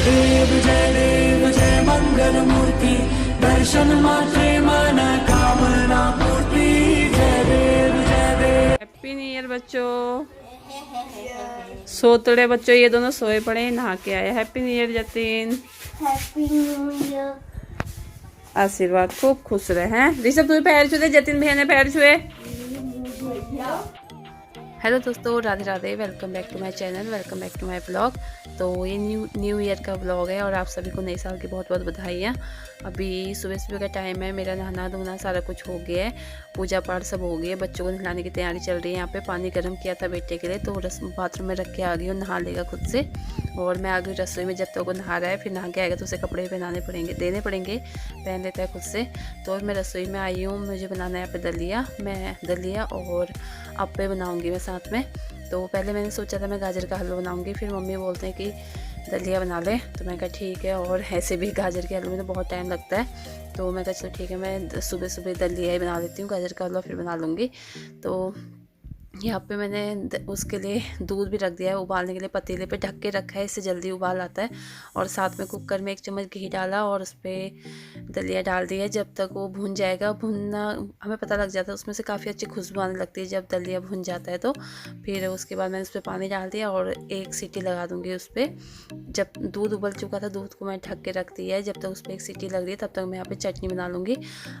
देव जय मंगल मूर्ति, दर्शन मात्रे मन कामना पूर्ति। जय देव जय देव। हैप्पी न्यू ईयर बच्चों। सोतड़े बच्चों ये दोनों सोए पड़े, नहा के आए। Happy new year Jatin. Happy new year. आशीर्वाद, खूब खुश रहे हैं। ऋषभ तुम्हें पैर छुए, जतिन भैया ने पैर छुए। हेलो दोस्तों, Radhe Radhe. Welcome back to my channel, welcome back to my blog. तो ये न्यू ईयर का ब्लॉग है और आप सभी को नए साल की बहुत बहुत बधाइयाँ। अभी सुबह सुबह का टाइम है, मेरा नहाना धोना सारा कुछ हो गया है, पूजा पाठ सब हो गई है। बच्चों को नहलाने की तैयारी चल रही है। यहाँ पे पानी गर्म किया था बेटे के लिए, तो बाथरूम में रख के आ गई हूँ, नहा लेगा खुद से। और मैं आ गई रसोई में, जब तक वो नहा रहा है, फिर नहा के आएगा तो उसे कपड़े पहनाने पड़ेंगे, देने पड़ेंगे, पहन लेता है खुद से। तो मैं रसोई में आई हूँ, मुझे बनाना है यहाँ पे दलिया। मैं दलिया और अप्पे बनाऊँगी मैं साथ में। तो पहले मैंने सोचा था मैं गाजर का हलवा बनाऊँगी, फिर मम्मी बोलते हैं कि दलिया बना ले, तो मैं कहा ठीक है। और ऐसे भी गाजर के हलवे में तो बहुत टाइम लगता है, तो मैं कहा चलो ठीक है, मैं सुबह सुबह दलिया ही बना लेती हूँ, गाजर का हलवा फिर बना लूँगी। तो यहाँ पे मैंने उसके लिए दूध भी रख दिया है उबालने के लिए, पतीले पे ढक के रखा है, इससे जल्दी उबाल आता है। और साथ में कुकर में 1 चम्मच घी डाला और उस पर दलिया डाल दिया। जब तक वो भुन जाएगा, भुनना हमें पता लग जाता है, उसमें से काफ़ी अच्छी खुशबू आने लगती है जब दलिया भुन जाता है। तो फिर उसके बाद मैंने उस पर पानी डाल दिया और 1 सीटी लगा दूँगी उस पर। जब दूध उबल चुका था, दूध को मैं ढक के रख दिया है। जब तक उस पर 1 सीटी लग रही है, तब तक मैं यहाँ पे चटनी बना लूँगी।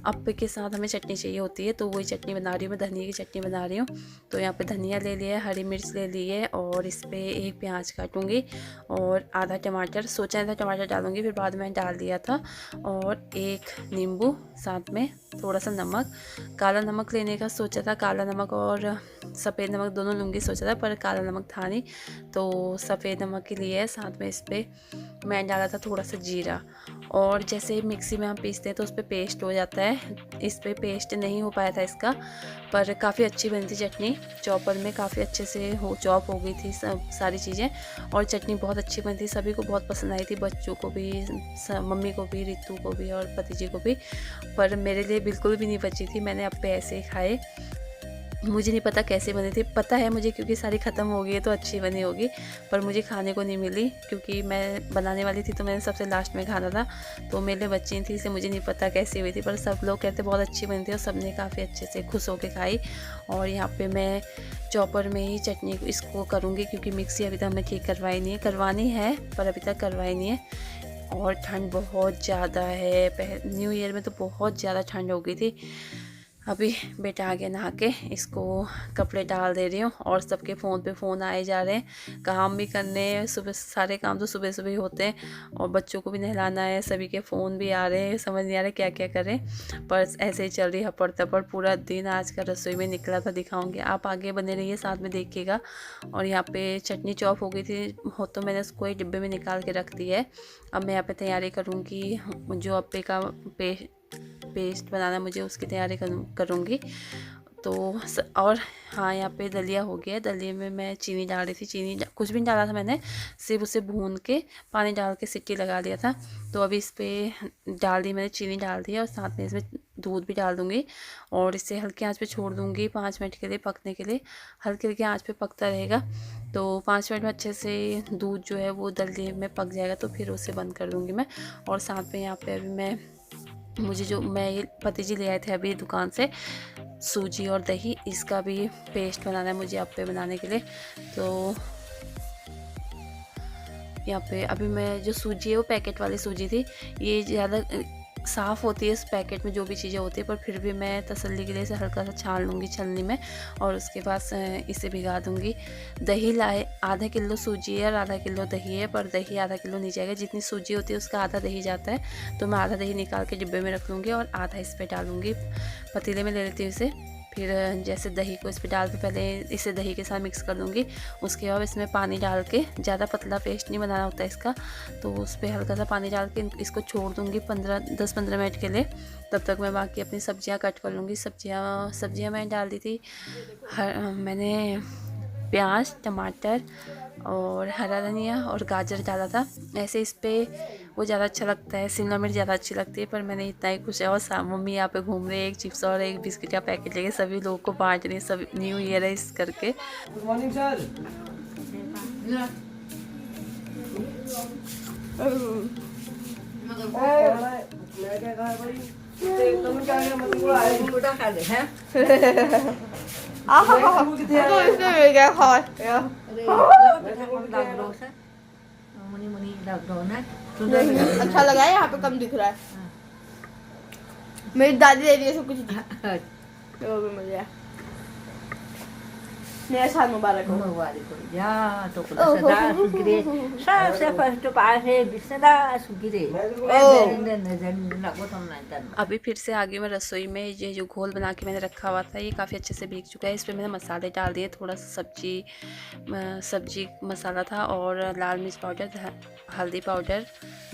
अप्पे के साथ हमें चटनी चाहिए होती है, तो वही चटनी बना रही हूँ मैं, धनिया की चटनी बना रही हूँ। तो यहाँ पे धनिया ले लिया है, हरी मिर्च ले ली है और इस पर 1 प्याज काटूंगी और आधा टमाटर। सोचा था टमाटर डालूंगी, फिर बाद में डाल दिया था। और 1 नींबू, साथ में थोड़ा सा नमक। काला नमक लेने का सोचा था, काला नमक और सफ़ेद नमक दोनों लूँगी सोचा था, पर काला नमक था नहीं, तो सफ़ेद नमक के लिए साथ में इस पर मैं डाला था थोड़ा सा जीरा। और जैसे मिक्सी में हम पीसते हैं तो उस पर पेस्ट हो जाता है, इस पर पेस्ट नहीं हो पाया था इसका, पर काफ़ी अच्छी बनी थी चटनी। चॉपर में काफ़ी अच्छे से चॉप हो गई थी सब सारी चीज़ें, और चटनी बहुत अच्छी बनी थी, सभी को बहुत पसंद आई थी, बच्चों को भी, मम्मी को भी, रितु को भी और भतीजी को भी। पर मेरे लिए बिल्कुल भी नहीं बची थी, मैंने अप्पे ऐसे ही खाए। मुझे नहीं पता कैसे बने थे, पता है मुझे क्योंकि सारी ख़त्म हो गई है तो अच्छी बनी होगी, पर मुझे खाने को नहीं मिली क्योंकि मैं बनाने वाली थी, तो मैंने सबसे लास्ट में खाना था, तो मेरे लिए बच्ची थी, इसे मुझे नहीं पता कैसी हुई थी। पर सब लोग कहते बहुत अच्छी बनी थी और सब ने काफ़ी अच्छे से खुश होकर खाई। और यहाँ पर मैं चॉपर में ही चटनी इसको करूँगी क्योंकि मिक्सी अभी तक हमने ठीक करवाई नहीं है, करवानी है पर अभी तक करवाई नहीं है। और ठंड बहुत ज़्यादा है, न्यू ईयर में तो बहुत ज़्यादा ठंड हो गई थी। अभी बेटा आ गया नहा के, इसको कपड़े डाल दे रही हूँ और सबके फ़ोन पे फ़ोन आए जा रहे हैं, काम भी करने, सुबह सारे काम तो सुबह सुबह ही होते हैं और बच्चों को भी नहलाना है, सभी के फ़ोन भी आ रहे हैं, समझ नहीं आ रहा क्या क्या करें। पर ऐसे ही चल रही हपड़ तपड़, पूरा दिन आज का रसोई में निकला था, दिखाऊंगी, आप आगे बने रहिए, साथ में देखिएगा। और यहाँ पे चटनी चॉप हो गई थी हो, तो मैंने उसको एक डिब्बे में निकाल के रख दी है। अब मैं यहाँ पे तैयारी करूँगी, जो अप्पे का पेस्ट बनाना मुझे, उसकी तैयारी करूँगी। तो और हाँ, यहाँ पे दलिया हो गया है, दलिए में मैं चीनी डाल रही थी, चीनी कुछ भी नहीं डाला था मैंने, सिर्फ उसे भून के पानी डाल के सीटी लगा दिया था। तो अभी इस पर डाल दी मैंने, चीनी डाल दी और साथ में इसमें दूध भी डाल दूँगी और इसे हल्की आंच पे छोड़ दूँगी 5 मिनट के लिए पकने के लिए, हल्की हल्की आंच पे पकता रहेगा। तो 5 मिनट में अच्छे से दूध जो है वो दलिए में पक जाएगा, तो फिर उसे बंद कर दूँगी मैं। और साथ में यहाँ पे अभी मुझे जो मैं ये भतीजी ले आए थे अभी दुकान से, सूजी और दही, इसका भी पेस्ट बनाना है मुझे अप्पे बनाने के लिए। तो यहाँ पे अभी मैं जो सूजी है वो पैकेट वाली सूजी थी, ये ज़्यादा साफ़ होती है इस पैकेट में जो भी चीज़ें होती है, पर फिर भी मैं तसल्ली के लिए इसे हल्का सा छान लूँगी छलनी में और उसके बाद इसे भिगा दूँगी। दही लाए, आधा किलो सूजी है और आधा किलो दही है, पर दही आधा किलो नहीं जाएगा, जितनी सूजी होती है उसका आधा दही जाता है। तो मैं आधा दही निकाल के डिब्बे में रख लूँगी और आधा इस पर डालूँगी, पतीले में ले लेती हूँ इसे। फिर जैसे दही को इस पर डाल के पहले इसे दही के साथ मिक्स कर दूँगी, उसके बाद इसमें पानी डाल के, ज़्यादा पतला पेस्ट नहीं बनाना होता इसका, तो उस पर हल्का सा पानी डाल के इसको छोड़ दूँगी 10-15 मिनट के लिए। तब तक मैं बाकी अपनी सब्जियां कट कर लूँगी। सब्जियां मैंने डाल दी थी, मैंने प्याज, टमाटर और हरा धनिया और गाजर डाला था। ऐसे इस पर वो ज़्यादा अच्छा लगता है, शिमला मिर्च ज़्यादा अच्छी लगती है, पर मैंने इतना ही कुछ है। और मम्मी यहाँ पे घूम रहे हैं, एक चिप्स और एक बिस्किट का पैकेट लेके सभी लोगों को बांट रही है, सब न्यू ईयर है इस करके। Good morning sir. मैं क्या कहा भाई तुम क्या क्या मतलब वो आए मोटा खा ले हैं तो इसमें मिल गया खाए यार। अच्छा लगा है, यहाँ पे कम दिख रहा है। मेरी दादी दे रही है सब कुछ, वो भी मिल गया। नया साल मुबारक हो। सबसे फर्स्ट पास है सदा सुखी रहे। अभी फिर से आगे मैं रसोई में ये जो घोल बना के मैंने रखा हुआ था ये काफ़ी अच्छे से भीग चुका है। इस पर मैंने मसाले डाल दिए, थोड़ा सा सब्जी मसाला था और लाल मिर्च पाउडर, हल्दी पाउडर,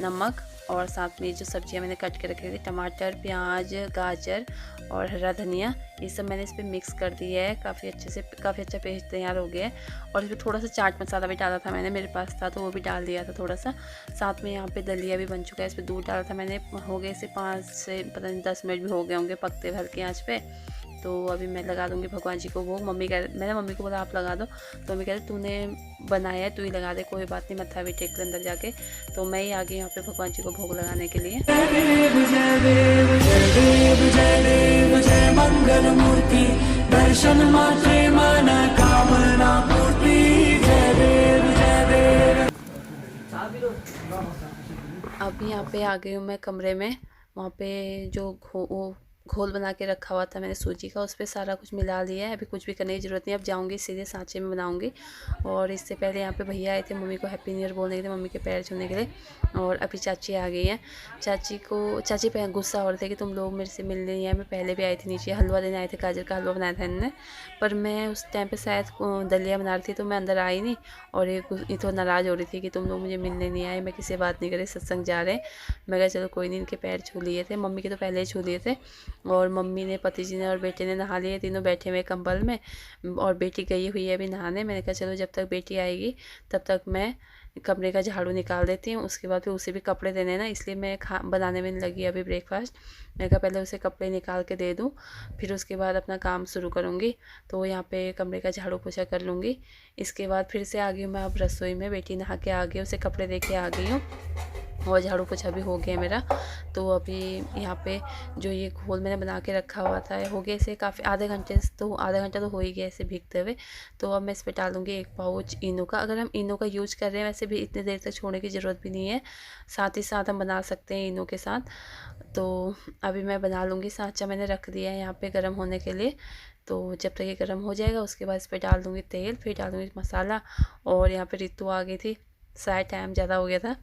नमक और साथ में जो सब्जियां मैंने कट के रखी थी टमाटर, प्याज, गाजर और हरा धनिया, ये सब मैंने इस पर मिक्स कर दिया है। काफ़ी अच्छा पेस्ट तैयार हो गया है। और इसमें थोड़ा सा चाट मसाला भी डाला था मैंने, मेरे पास था तो वो भी डाल दिया था थोड़ा सा। साथ में यहाँ पे दलिया भी बन चुका है, इस पर दूध डाला था मैंने। हो गए इसे 5 से पता नहीं 10 मिनट भी हो गए होंगे पकते हुए हल्की आँच पे। तो अभी मैं लगा दूंगी भगवान जी को भोग। मैंने मम्मी को बोला आप लगा दो, तो मम्मी कह रही तूने बनाया है तू ही लगा दे, कोई बात नहीं, मत्था भी टेक अंदर जाके। तो मैं ही आ गई यहाँ पे भगवान जी को भोग लगाने के लिए। जय मंगल मूर्ति दर्शन मात्रे मन कामना पूर्ति। जय देव जय देव। अब यहाँ पे आ गई हूँ मैं कमरे में। वहाँ पे जो घोल बना के रखा हुआ था मैंने सूजी का, उस पर सारा कुछ मिला लिया है। अभी कुछ भी करने की ज़रूरत नहीं, अब जाऊँगी सीधे सांचे में बनाऊँगी। और इससे पहले यहाँ पे भैया आए थे मम्मी को हैप्पी न्यू ईयर बोलने के लिए, मम्मी के पैर छूने के लिए। और अभी चाची आ गई हैं। चाची पे गुस्सा हो रहे थे कि तुम लोग मेरे से मिलने नहीं आए। मैं पहले भी आई थी नीचे, हलवा देने आए थे, गाजर का हलवा बनाया था इन्होंने, पर मैं उस टाइम पर शायद दलिया बना रही थी तो मैं अंदर आई नहीं। और ये तो नाराज़ हो रही थी कि तुम लोग मुझे मिलने नहीं आए, मैं किसी बात नहीं करे, सत्संग जा रहे हैं। मैं कहा चलो कोई नहीं, इनके पैर छू लिए थे, मम्मी के तो पहले ही छू लिए थे। और मम्मी ने, पति जी ने और बेटे ने नहा लिए, तीनों बैठे हुए कंबल में। और बेटी गई हुई है अभी नहाने। मैंने कहा चलो जब तक बेटी आएगी तब तक मैं कमरे का झाड़ू निकाल देती हूँ, उसके बाद फिर उसे भी कपड़े देने ना, इसलिए मैं बनाने में लगी अभी ब्रेकफास्ट। मैं कहा पहले उसे कपड़े निकाल के दे दूँ, फिर उसके बाद अपना काम शुरू करूँगी। तो यहाँ पे कमरे का झाड़ू पोछा कर लूँगी। इसके बाद फिर से आ गई हूँ मैं अब रसोई में। बेटी नहा के आ गई, उसे कपड़े दे के आ गई हूँ और झाड़ू पोछा भी हो गया मेरा। तो अभी यहाँ पे जो ये घोल मैंने बना के रखा हुआ था हो गया इसे काफ़ी आधा घंटा तो हो ही गया इसे भीगते हुए। तो अब मैं इस पर डालूँगी 1 पाउच इनो का। अगर हम इनो का यूज कर रहे हैं वैसे भी इतनी देर तक छोड़ने की ज़रूरत भी नहीं है, साथ ही साथ हम बना सकते हैं इनो के साथ। तो अभी मैं बना लूँगी। सांचा मैंने रख दिया है यहाँ पे गर्म होने के लिए। तो जब तक ये गर्म हो जाएगा उसके बाद इस पर डाल दूँगी तेल, फिर डाल दूँगी मसाला। और यहाँ पे रितु आ गई थी, शायद टाइम ज़्यादा हो गया था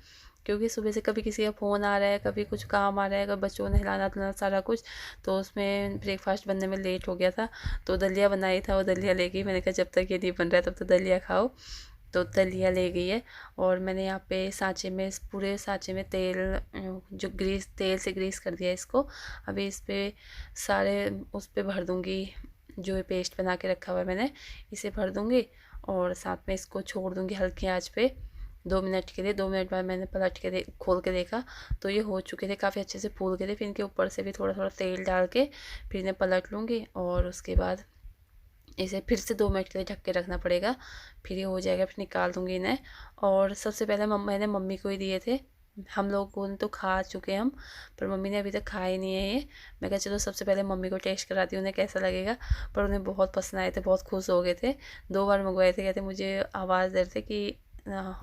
क्योंकि सुबह से कभी किसी का फ़ोन आ रहा है, कभी कुछ काम आ रहा है, कभी बच्चों ने हिलाना धुलाना सारा कुछ, तो उसमें ब्रेकफास्ट बनने में लेट हो गया था। तो दलिया बनाई था, वो दलिया ले गई। मैंने कहा जब तक ये नहीं बन रहा है तब तो दलिया खाओ। तो दलिया ले गई है। और मैंने यहाँ पे सांचे में, पूरे सांचे में तेल से ग्रीस कर दिया इसको। अभी इस पर सारे उस पर भर दूँगी, जो पेस्ट बना के रखा हुआ है मैंने इसे भर दूँगी। और साथ में इसको छोड़ दूँगी हल्की आँच पे 2 मिनट के लिए। 2 मिनट बाद मैंने पलट के खोल के देखा तो ये हो चुके थे, काफ़ी अच्छे से फूल गए थे। फिर इनके ऊपर से भी थोड़ा थोड़ा तेल डाल के फिर इन्हें पलट लूँगी। और उसके बाद इसे फिर से 2 मिनट के लिए ढक के रखना पड़ेगा, फिर ये हो जाएगा। फिर निकाल दूँगी इन्हें। और सबसे पहले मैंने मम्मी को ही दिए थे। हम लोगों ने तो खा चुके हम, पर मम्मी ने अभी तक खाए नहीं है ये। मैं कहा चलो सबसे पहले मम्मी को टेस्ट कराती हूँ उन्हें कैसा लगेगा। पर उन्हें बहुत पसंद आए थे, बहुत खुश हो गए थे। 2 बार मंगवाए थे, कहते मुझे आवाज़ दे रहे थे कि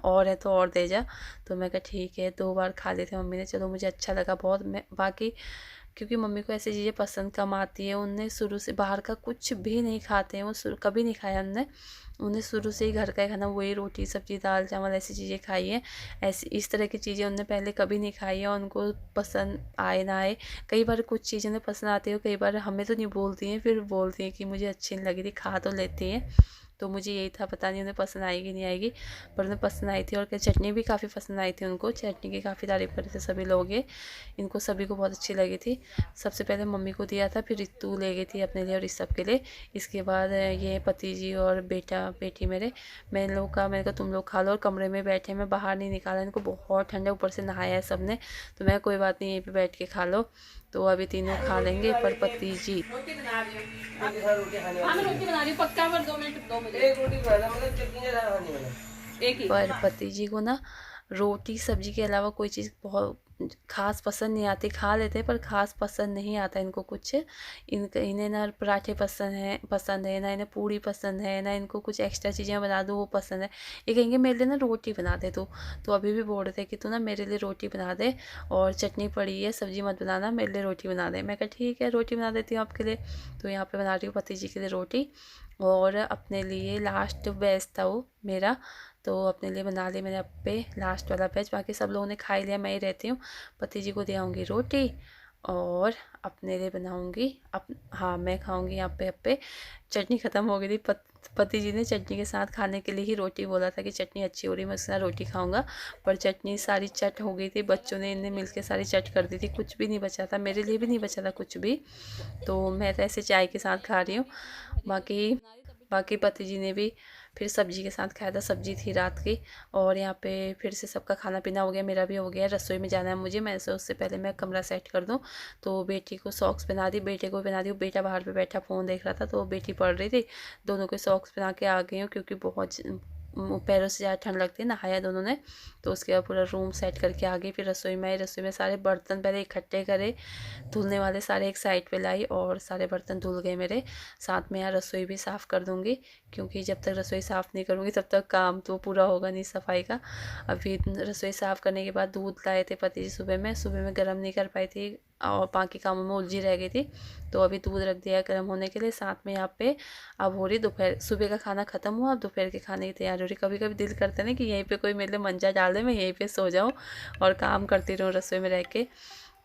और है तो और दे जा। तो मैं कहा ठीक है। 2 बार खा लिए थे मम्मी ने, चलो मुझे अच्छा लगा बहुत। मैं बाकी क्योंकि मम्मी को ऐसी चीज़ें पसंद कम आती है, उनने शुरू से बाहर का कुछ भी नहीं खाते हैं, वो कभी नहीं खाया उन्हें शुरू से ही घर का ही खाना, वही रोटी सब्जी दाल चावल ऐसी चीज़ें खाई हैं। ऐसी इस तरह की चीज़ें उन्होंने पहले कभी नहीं खाई है। उनको पसंद आए ना आए, कई बार कुछ चीज़ें उन्हें पसंद आती है, कई बार हमें तो नहीं बोलती हैं, फिर बोलती हैं कि मुझे अच्छी नहीं लगी थी, खा तो लेती हैं। तो मुझे यही था, पता नहीं उन्हें पसंद आएगी नहीं आएगी, पर उन्हें पसंद आई थी। और चटनी भी काफ़ी पसंद आई थी उनको, चटनी की काफ़ी तारीफ़ कर रहे थे सभी लोग। ये इनको सभी को बहुत अच्छी लगी थी। सबसे पहले मम्मी को दिया था, फिर रितु ले गई थी अपने लिए और इस सब के लिए। इसके बाद ये पति जी और बेटी मेरे, मैंने कहा तुम लोग खा लो। और कमरे में बैठे, मैं बाहर नहीं निकाला, इनको बहुत ठंडा, ऊपर से नहाया है सब ने। तो मैं कोई बात नहीं, यहीं पर बैठ के खा लो। तो अभी तीनों खा लेंगे। पर पति जी रोटी बना रही हूँ पक्का, पर 2 मिनट पर पति जी को ना रोटी सब्जी के अलावा कोई चीज़ बहुत खास पसंद नहीं आती। खा लेते पर खास पसंद नहीं आता इनको कुछ। इन्हें ना पराठे पसंद है, ना इन्हें पूड़ी पसंद है, ना इनको कुछ एक्स्ट्रा चीज़ें बना दूँ वो पसंद है। ये कहेंगे मेरे लिए ना रोटी बना दे तो अभी भी बोल रहे थे कि तू ना मेरे लिए रोटी बना दे और चटनी पड़ी है, सब्जी मत बनाना, मेरे लिए रोटी बना दे। मैं कहा ठीक है रोटी बना देती हूँ आपके लिए। तो यहाँ पे बना रही हूँ पति जी के लिए रोटी और अपने लिए लास्ट बैच था वो मेरा, तो अपने लिए बना ली मैंने अपे लास्ट वाला बैच। बाकी सब लोगों ने खा लिया, मैं ही रहती हूँ। पति जी को दियाऊँगी रोटी और अपने लिए बनाऊँगी हाँ मैं खाऊँगी यहाँ पे अपे। चटनी ख़त्म हो गई थी, पति जी ने चटनी के साथ खाने के लिए ही रोटी बोला था कि चटनी अच्छी हो रही मैं उसके साथ रोटी खाऊंगा, पर चटनी सारी चट हो गई थी। बच्चों ने इन्हें मिलके सारी चट कर दी थी, कुछ भी नहीं बचा था, मेरे लिए भी नहीं बचा था कुछ भी। तो मैं तो ऐसे चाय के साथ खा रही हूँ। बाकी पति जी ने भी फिर सब्जी के साथ खाया था, सब्जी थी रात की। और यहाँ पे फिर से सबका खाना पीना हो गया, मेरा भी हो गया। रसोई में जाना है मुझे, मैं उससे पहले मैं कमरा सेट कर दूँ। तो बेटी को सॉक्स पहना दी, बेटे को भी पहना दी। बेटा बाहर पे बैठा फ़ोन देख रहा था तो बेटी पढ़ रही थी। दोनों के सॉक्स पहना के आ गई हूँ क्योंकि बहुत पैरों से ज़्यादा ठंड लगती है। नहाया दोनों ने, तो उसके बाद पूरा रूम सेट करके आ गई। फिर रसोई में आई, रसोई में सारे बर्तन पहले इकट्ठे करे, धुलने वाले सारे एक साइड पे लाई और सारे बर्तन धुल गए मेरे। साथ में यहाँ रसोई भी साफ़ कर दूँगी क्योंकि जब तक रसोई साफ़ नहीं करूँगी तब तक काम तो पूरा होगा नहीं सफाई का। अभी रसोई साफ़ करने के बाद दूध लाए थे पति जी सुबह में गर्म नहीं कर पाई थी और बाकी कामों में उलझी रह गई थी, तो अभी दूध रख दिया गर्म होने के लिए। साथ में यहाँ पे अब हो रही दोपहर, सुबह का खाना ख़त्म हुआ, अब दोपहर के खाने की तैयारी हो रही। कभी कभी दिल करता है ना कि यहीं पे कोई मेरे लिए मंजा डाल दे, मैं यहीं पे सो जाऊँ और काम करती रहूँ रसोई में रह के।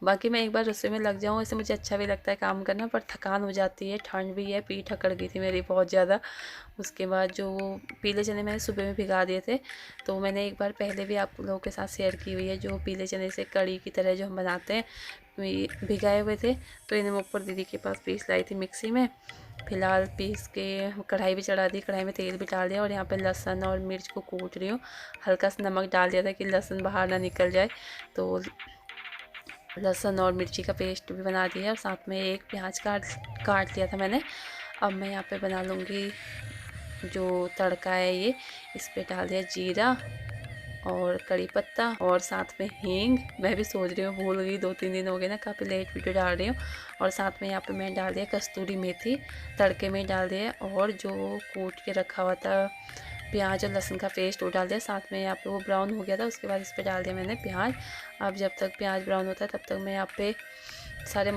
बाकी मैं एक बार रसोई में लग जाऊँ ऐसे मुझे अच्छा भी लगता है काम करना, पर थकान हो जाती है, ठंड भी है, पीठ अकड़ गई थी मेरी बहुत ज़्यादा। उसके बाद जो पीले चने मैंने सुबह में भिगा दिए थे, तो मैंने एक बार पहले भी आप लोगों के साथ शेयर की हुई है। जो पीले चने से कड़ी की तरह जो हम बनाते हैं, भिगाए हुए थे, तो इन्हें मैं ऊपर दीदी के पास पीस लाई थी मिक्सी में। फिलहाल पीस के कढ़ाई भी चढ़ा दी, कढ़ाई में तेल भी डाल दिया और यहाँ पे लहसुन और मिर्च को कूट रही हूँ। हल्का सा नमक डाल दिया था कि लहसुन बाहर ना निकल जाए, तो लहसुन और मिर्ची का पेस्ट भी बना दिया और साथ में एक प्याज काट लिया था मैंने। अब मैं यहाँ पे बना लूँगी जो तड़का है ये, इस पे डाल दिया जीरा और कड़ी पत्ता और साथ में हींग। मैं भी सोच रही हूँ भूल गई, 2-3 दिन हो गए ना, काफ़ी लेट वीडियो डाल रही हूँ। और साथ में यहाँ पे मैं डाल दिया कस्तूरी मेथी, तड़के में डाल दिया, और जो कूट के रखा हुआ था प्याज और लहसुन का पेस्ट वो डाल दिया। साथ में यहाँ पे वो ब्राउन हो गया था, उसके बाद इस पर डाल दिया मैंने प्याज। अब जब तक प्याज ब्राउन होता है तब तक मैं यहाँ पे सारे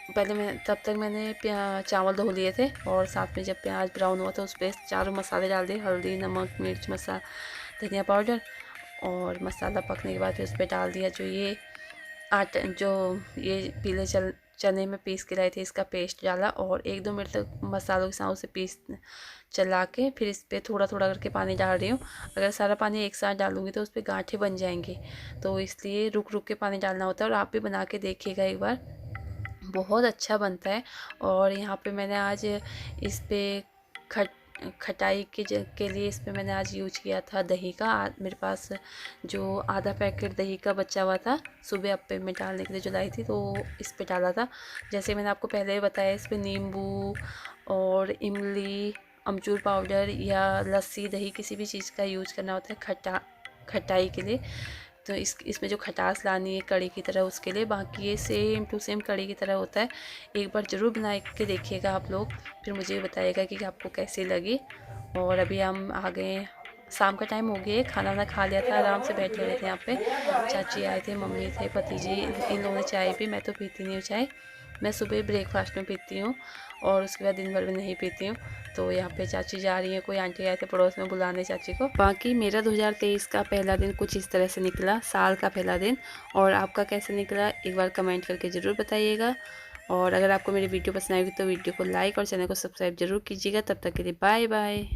तब तक मैंने चावल धो लिए थे और साथ में जब प्याज ब्राउन हुआ तो उस पर चारों मसाले डाल दिए, हल्दी, नमक, मिर्च मसाला, धनिया पाउडर। और मसाला पकने के बाद फिर उस पर डाल दिया जो ये आटा, जो ये पीले चने में पीस के लाए थे, इसका पेस्ट डाला और 1-2 मिनट तक मसालों के साथ उसे चला के फिर इस पर थोड़ा थोड़ा करके पानी डाल रही हूँ। अगर सारा पानी एक साथ डालूँगी तो उस पर गांठें बन जाएंगी, तो इसलिए रुक रुक के पानी डालना होता है। और आप भी बना के देखिएगा एक बार, बहुत अच्छा बनता है। और यहाँ पे मैंने आज इस पर खटाई के लिए इस पर मैंने आज यूज किया था दही का। मेरे पास जो आधा पैकेट दही का बचा हुआ था, सुबह अप्पे में डालने के लिए जो लाई थी, तो इस पे डाला था। जैसे मैंने आपको पहले बताया, इस पर नींबू और इमली, अमचूर पाउडर या लस्सी, दही किसी भी चीज़ का यूज करना होता है खटाई के लिए। तो इसमें जो खटास लानी है कड़ी की तरह, उसके लिए। बाकी ये सेम टू सेम कड़ी की तरह होता है। एक बार ज़रूर बना के देखिएगा आप लोग, फिर मुझे बताइएगा कि आपको कैसी लगी। और अभी हम आ गए, शाम का टाइम हो गया, खाना वाना खा लिया था, आराम से बैठे हुए थे यहाँ पे। चाची आए थे, मम्मी थे, पति जी, इन लोगों ने चाय पी। मैं तो पीती नहीं हूँ चाय, मैं सुबह ब्रेकफास्ट में पीती हूँ और उसके बाद दिन भर में नहीं पीती हूँ। तो यहाँ पे चाची जा रही है, कोई आंटी आए थे पड़ोस में बुलाने चाची को। बाकी मेरा 2023 का पहला दिन कुछ इस तरह से निकला, साल का पहला दिन। और आपका कैसे निकला एक बार कमेंट करके ज़रूर बताइएगा। और अगर आपको मेरी वीडियो पसंद आएगी तो वीडियो को लाइक और चैनल को सब्सक्राइब जरूर कीजिएगा। तब तक के लिए बाय बाय।